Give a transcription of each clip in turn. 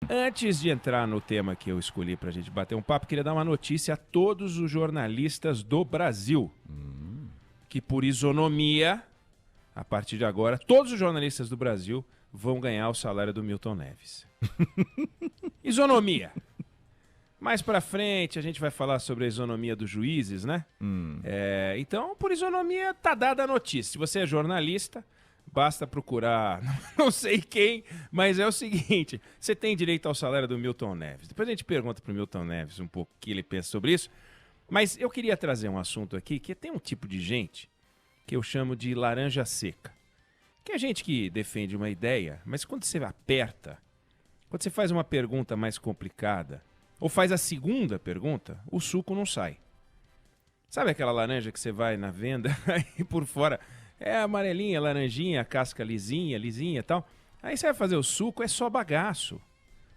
Antes de entrar no tema que eu escolhi para a gente bater um papo, queria dar uma notícia a todos os jornalistas do Brasil. Que por isonomia, a partir de agora, todos os jornalistas do Brasil vão ganhar o salário do Milton Neves. Isonomia. Mais pra frente a gente vai falar sobre a isonomia dos juízes, né? Então, por isonomia, tá dada a notícia. Se você é jornalista, basta procurar não sei quem, mas é o seguinte, você tem direito ao salário do Milton Neves. Depois a gente pergunta pro Milton Neves um pouco o que ele pensa sobre isso. Mas eu queria trazer um assunto aqui, que tem um tipo de gente que eu chamo de laranja seca. Que é gente que defende uma ideia, mas quando você aperta, quando você faz uma pergunta mais complicada, ou faz a segunda pergunta, o suco não sai. Sabe aquela laranja que você vai na venda, aí por fora é amarelinha, laranjinha, casca lisinha e tal. Aí você vai fazer o suco, é só bagaço.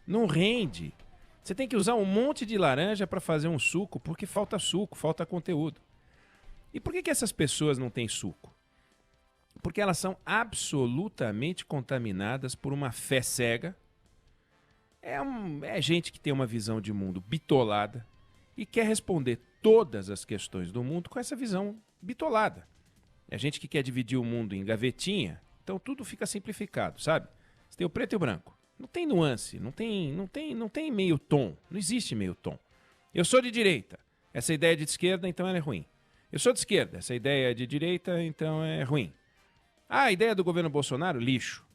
Não rende. Você tem que usar um monte de laranja para fazer um suco, porque falta suco, falta conteúdo. E por que essas pessoas não têm suco? Porque elas são absolutamente contaminadas por uma fé cega. É gente que tem uma visão de mundo bitolada e quer responder todas as questões do mundo com essa visão bitolada. É gente que quer dividir o mundo em gavetinha, então tudo fica simplificado, sabe? Você tem o preto e o branco. Não tem nuance, não tem meio tom, não existe meio tom. Eu sou de direita, essa ideia é de esquerda, então ela é ruim. Eu sou de esquerda, essa ideia é de direita, então é ruim. Ah, a ideia do governo Bolsonaro, lixo.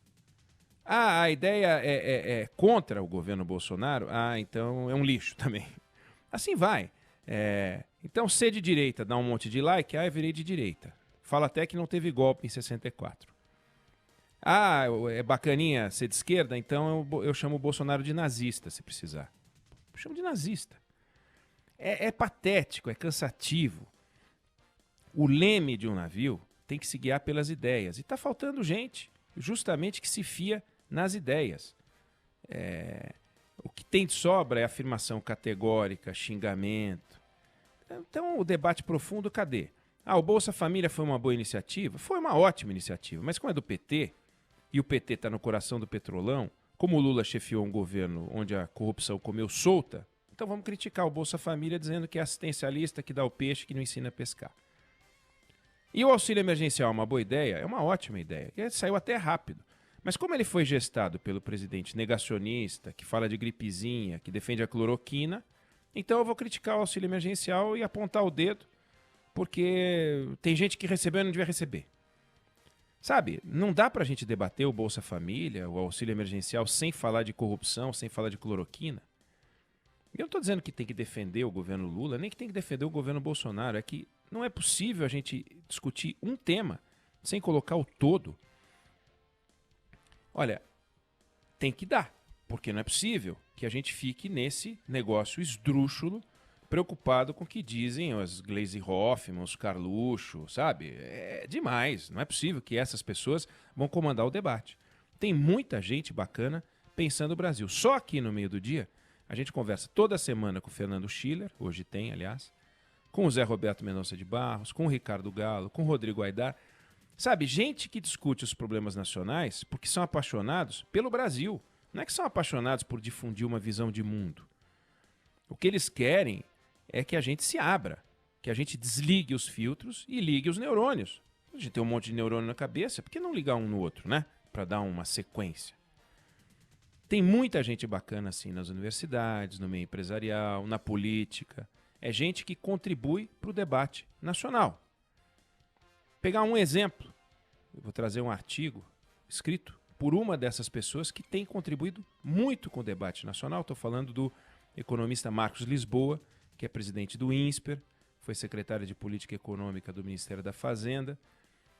Ah, a ideia é contra o governo Bolsonaro, então é um lixo também. Assim vai. Então ser de direita dá um monte de like, eu virei de direita. Fala até que não teve golpe em 64. Ah, é bacaninha ser de esquerda, então eu chamo o Bolsonaro de nazista, se precisar. Eu chamo de nazista. É patético, é cansativo. O leme de um navio tem que se guiar pelas ideias. E está faltando gente, justamente, que se fia nas ideias. O que tem de sobra é afirmação categórica, xingamento. Então, o debate profundo, cadê? O Bolsa Família foi uma boa iniciativa? Foi uma ótima iniciativa, mas como é do PT... e o PT está no coração do petrolão, como o Lula chefiou um governo onde a corrupção comeu solta, então vamos criticar o Bolsa Família dizendo que é assistencialista, que dá o peixe, que não ensina a pescar. E o auxílio emergencial é uma boa ideia? É uma ótima ideia. Saiu até rápido. Mas como ele foi gestado pelo presidente negacionista, que fala de gripezinha, que defende a cloroquina, então eu vou criticar o auxílio emergencial e apontar o dedo, porque tem gente que recebeu e não devia receber. Sabe, não dá pra gente debater o Bolsa Família, o auxílio emergencial, sem falar de corrupção, sem falar de cloroquina. Eu não estou dizendo que tem que defender o governo Lula, nem que tem que defender o governo Bolsonaro. É que não é possível a gente discutir um tema sem colocar o todo. Olha, tem que dar, porque não é possível que a gente fique nesse negócio esdrúxulo, preocupado com o que dizem os Gleisi Hoffmann, os Carluxo, sabe? É demais. Não é possível que essas pessoas vão comandar o debate. Tem muita gente bacana pensando o Brasil. Só aqui no meio do dia, a gente conversa toda semana com o Fernando Schiller, hoje tem, aliás, com o Zé Roberto Mendonça de Barros, com o Ricardo Gallo, com o Rodrigo Aidar. Sabe, gente que discute os problemas nacionais porque são apaixonados pelo Brasil. Não é que são apaixonados por difundir uma visão de mundo. O que eles querem é que a gente se abra, que a gente desligue os filtros e ligue os neurônios. A gente tem um monte de neurônio na cabeça, por que não ligar um no outro, né? Para dar uma sequência. Tem muita gente bacana assim nas universidades, no meio empresarial, na política. É gente que contribui para o debate nacional. Pegar um exemplo, eu vou trazer um artigo escrito por uma dessas pessoas que tem contribuído muito com o debate nacional. Estou falando do economista Marcos Lisboa, que é presidente do INSPER, foi secretário de Política Econômica do Ministério da Fazenda.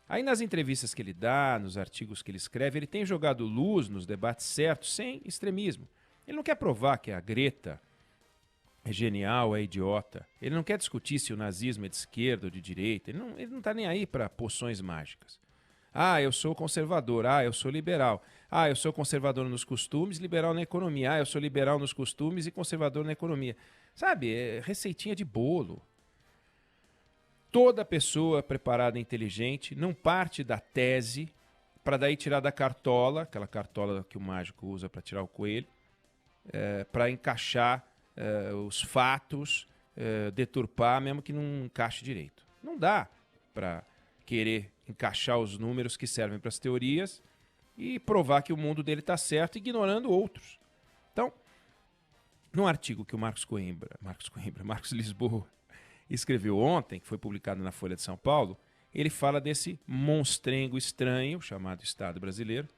Aí nas entrevistas que ele dá, nos artigos que ele escreve, ele tem jogado luz nos debates certos, sem extremismo. Ele não quer provar que a Greta é genial, é idiota. Ele não quer discutir se o nazismo é de esquerda ou de direita. Ele não está nem aí para poções mágicas. Eu sou conservador. Eu sou liberal. Eu sou conservador nos costumes, liberal na economia. Eu sou liberal nos costumes e conservador na economia. Sabe, é receitinha de bolo. Toda pessoa preparada e inteligente não parte da tese para daí tirar da cartola, aquela cartola que o mágico usa para tirar o coelho, para encaixar os fatos, deturpar, mesmo que não encaixe direito. Não dá para querer encaixar os números que servem para as teorias e provar que o mundo dele está certo, ignorando outros. Então, num artigo que o Marcos Lisboa escreveu ontem, que foi publicado na Folha de São Paulo, ele fala desse monstrengo estranho chamado Estado brasileiro,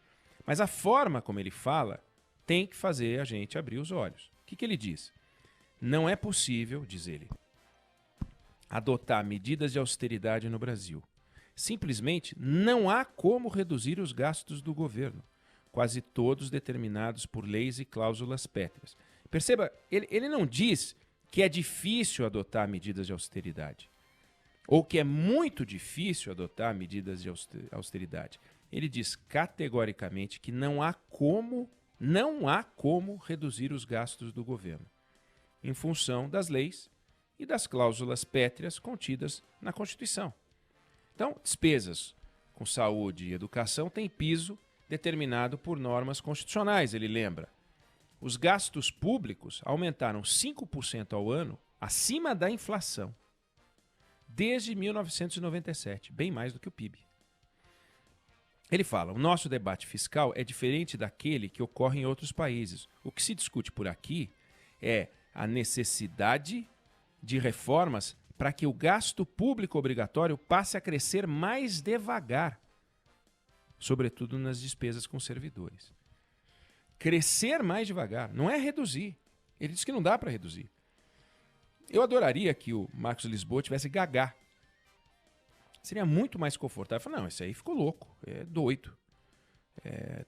mas a forma como ele fala tem que fazer a gente abrir os olhos. O que ele diz? Não é possível, diz ele, adotar medidas de austeridade no Brasil. Simplesmente não há como reduzir os gastos do governo, quase todos determinados por leis e cláusulas pétreas. Perceba, ele não diz que é difícil adotar medidas de austeridade, ou que é muito difícil adotar medidas de austeridade. Ele diz categoricamente que não há como reduzir os gastos do governo, em função das leis e das cláusulas pétreas contidas na Constituição. Então, despesas com saúde e educação têm piso determinado por normas constitucionais, ele lembra. Os gastos públicos aumentaram 5% ao ano, acima da inflação, desde 1997, bem mais do que o PIB. Ele fala, o nosso debate fiscal é diferente daquele que ocorre em outros países. O que se discute por aqui é a necessidade de reformas para que o gasto público obrigatório passe a crescer mais devagar, sobretudo nas despesas com servidores. Crescer mais devagar, não é reduzir. Ele diz que não dá para reduzir. Eu adoraria que o Marcos Lisboa tivesse gagá. Seria muito mais confortável. Falar, não, esse aí ficou louco, é doido.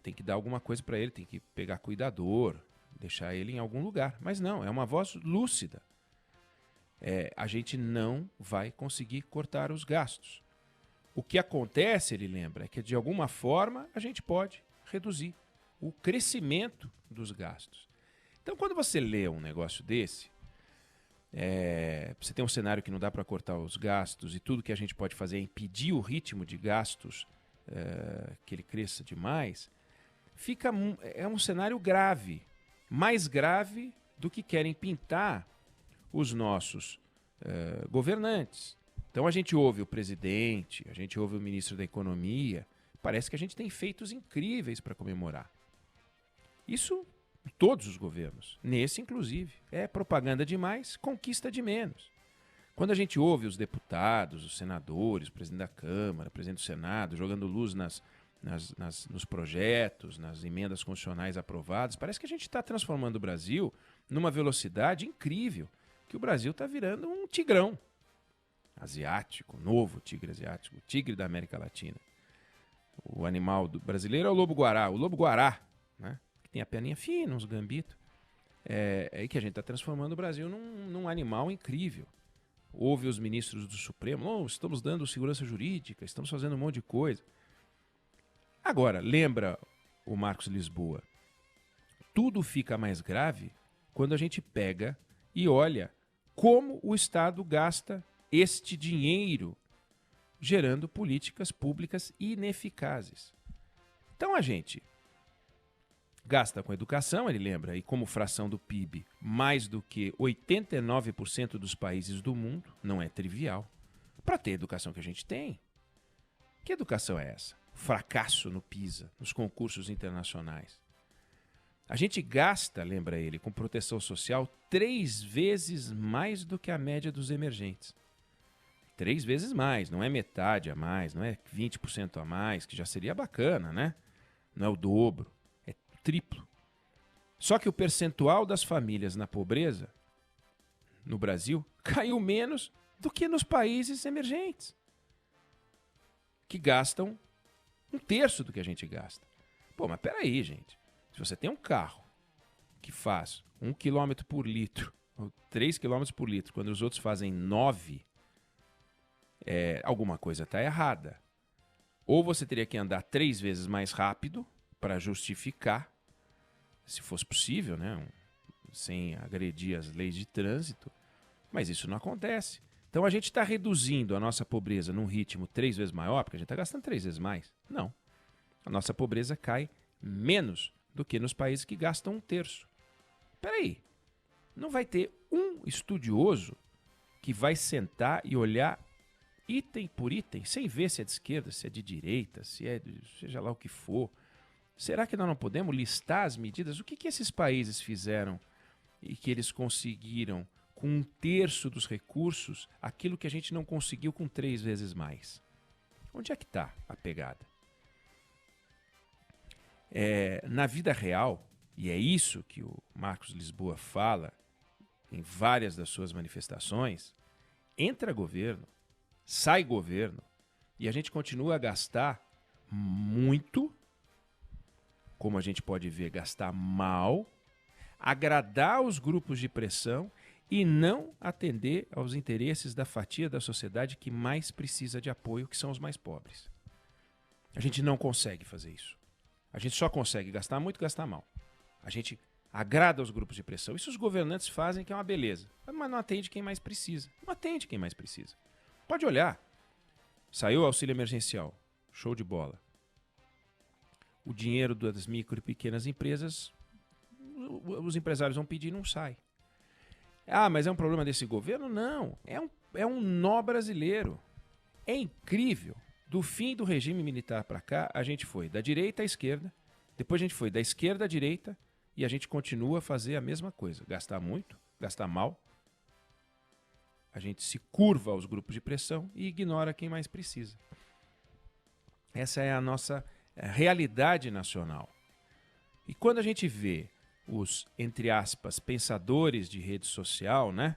Tem que dar alguma coisa para ele, tem que pegar cuidador, deixar ele em algum lugar. Mas não, é uma voz lúcida. A gente não vai conseguir cortar os gastos. O que acontece, ele lembra, é que de alguma forma a gente pode reduzir o crescimento dos gastos. Então, quando você lê um negócio desse, você tem um cenário que não dá para cortar os gastos e tudo que a gente pode fazer é impedir o ritmo de gastos que ele cresça demais, é um cenário grave, mais grave do que querem pintar os nossos governantes. Então a gente ouve o presidente, a gente ouve o ministro da Economia, parece que a gente tem feitos incríveis para comemorar. Isso em todos os governos, nesse inclusive. É propaganda demais, conquista de menos. Quando a gente ouve os deputados, os senadores, o presidente da Câmara, o presidente do Senado, jogando luz nos projetos, nas emendas constitucionais aprovadas, parece que a gente está transformando o Brasil numa velocidade incrível, que o Brasil está virando um tigrão asiático, novo tigre asiático, o tigre da América Latina. O animal brasileiro é o lobo-guará, né? Que tem a perninha fina, uns gambitos. É que a gente está transformando o Brasil num animal incrível. Ouve os ministros do Supremo, estamos dando segurança jurídica, estamos fazendo um monte de coisa. Agora, lembra o Marcos Lisboa, tudo fica mais grave quando a gente pega e olha como o Estado gasta este dinheiro gerando políticas públicas ineficazes. Então a gente gasta com educação, ele lembra, e como fração do PIB, mais do que 89% dos países do mundo, não é trivial, para ter a educação que a gente tem. Que educação é essa? Fracasso no PISA, nos concursos internacionais. A gente gasta, lembra ele, com proteção social 3 vezes mais do que a média dos emergentes. 3 vezes mais, não é metade a mais, não é 20% a mais, que já seria bacana, né? Não é o dobro, é triplo. Só que o percentual das famílias na pobreza, no Brasil, caiu menos do que nos países emergentes, que gastam 1/3 do que a gente gasta. Pô, mas peraí, gente. Se você tem um carro que faz 1 km por litro, ou 3 km por litro, quando os outros fazem 9, alguma coisa está errada. Ou você teria que andar 3 vezes mais rápido para justificar, se fosse possível, né? Sem agredir as leis de trânsito, mas isso não acontece. Então a gente está reduzindo a nossa pobreza num ritmo 3 vezes maior, porque a gente está gastando 3 vezes mais. Não. A nossa pobreza cai menos do que nos países que gastam 1/3. Peraí, não vai ter um estudioso que vai sentar e olhar item por item, sem ver se é de esquerda, se é de direita, se é de seja lá o que for. Será que nós não podemos listar as medidas? O que esses países fizeram e que eles conseguiram com 1/3 dos recursos, aquilo que a gente não conseguiu com 3 vezes mais? Onde é que está a pegada? Na vida real, e é isso que o Marcos Lisboa fala em várias das suas manifestações, entra governo, sai governo, e a gente continua a gastar muito, como a gente pode ver, gastar mal, agradar os grupos de pressão e não atender aos interesses da fatia da sociedade que mais precisa de apoio, que são os mais pobres. A gente não consegue fazer isso. A gente só consegue gastar muito e gastar mal. A gente agrada aos grupos de pressão. Isso os governantes fazem, que é uma beleza. Mas não atende quem mais precisa. Não atende quem mais precisa. Pode olhar. Saiu o auxílio emergencial. Show de bola. O dinheiro das micro e pequenas empresas, os empresários vão pedir e não sai. Ah, mas é um problema desse governo? Não. É um nó brasileiro. É incrível. Do fim do regime militar para cá, a gente foi da direita à esquerda, depois a gente foi da esquerda à direita e a gente continua a fazer a mesma coisa. Gastar muito, gastar mal. A gente se curva aos grupos de pressão e ignora quem mais precisa. Essa é a nossa realidade nacional. E quando a gente vê os, entre aspas, pensadores de rede social, né?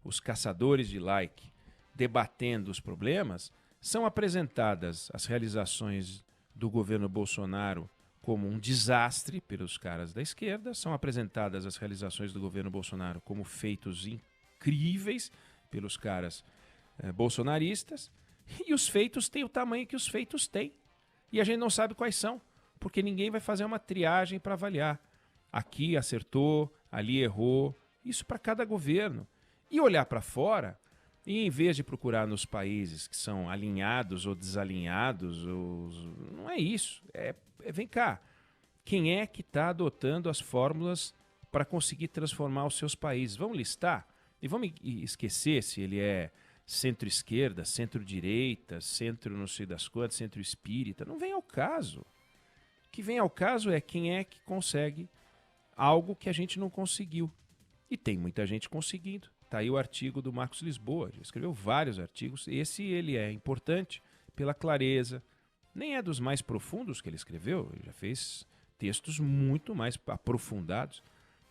Os caçadores de like, debatendo os problemas, são apresentadas as realizações do governo Bolsonaro como um desastre pelos caras da esquerda, são apresentadas as realizações do governo Bolsonaro como feitos incríveis pelos caras bolsonaristas, e os feitos têm o tamanho que os feitos têm. E a gente não sabe quais são, porque ninguém vai fazer uma triagem para avaliar. Aqui acertou, ali errou, isso para cada governo. E olhar para fora, e em vez de procurar nos países que são alinhados ou desalinhados, não é isso. Vem cá, quem é que está adotando as fórmulas para conseguir transformar os seus países? Vamos listar? E vamos esquecer se ele é centro-esquerda, centro-direita, centro não sei das quantas, centro-espírita. Não vem ao caso. O que vem ao caso é quem é que consegue algo que a gente não conseguiu. E tem muita gente conseguindo. Está aí o artigo do Marcos Lisboa. Ele escreveu vários artigos. Esse ele é importante pela clareza. Nem é dos mais profundos que ele escreveu. Ele já fez textos muito mais aprofundados.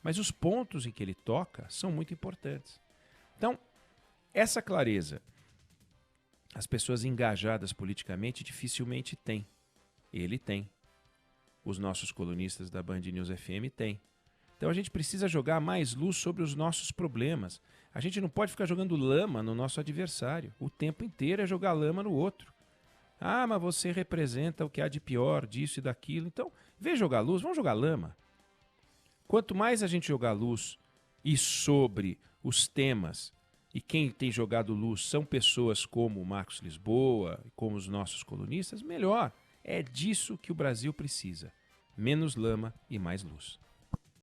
Mas os pontos em que ele toca são muito importantes. Então, essa clareza, as pessoas engajadas politicamente dificilmente têm. Ele tem. Os nossos colunistas da Band News FM têm. Então a gente precisa jogar mais luz sobre os nossos problemas. A gente não pode ficar jogando lama no nosso adversário. O tempo inteiro é jogar lama no outro. Ah, mas você representa o que há de pior, disso e daquilo. Então, vem jogar luz, vamos jogar lama. Quanto mais a gente jogar luz e sobre os temas, e quem tem jogado luz são pessoas como o Marcos Lisboa, como os nossos colunistas, melhor. É disso que o Brasil precisa. Menos lama e mais luz.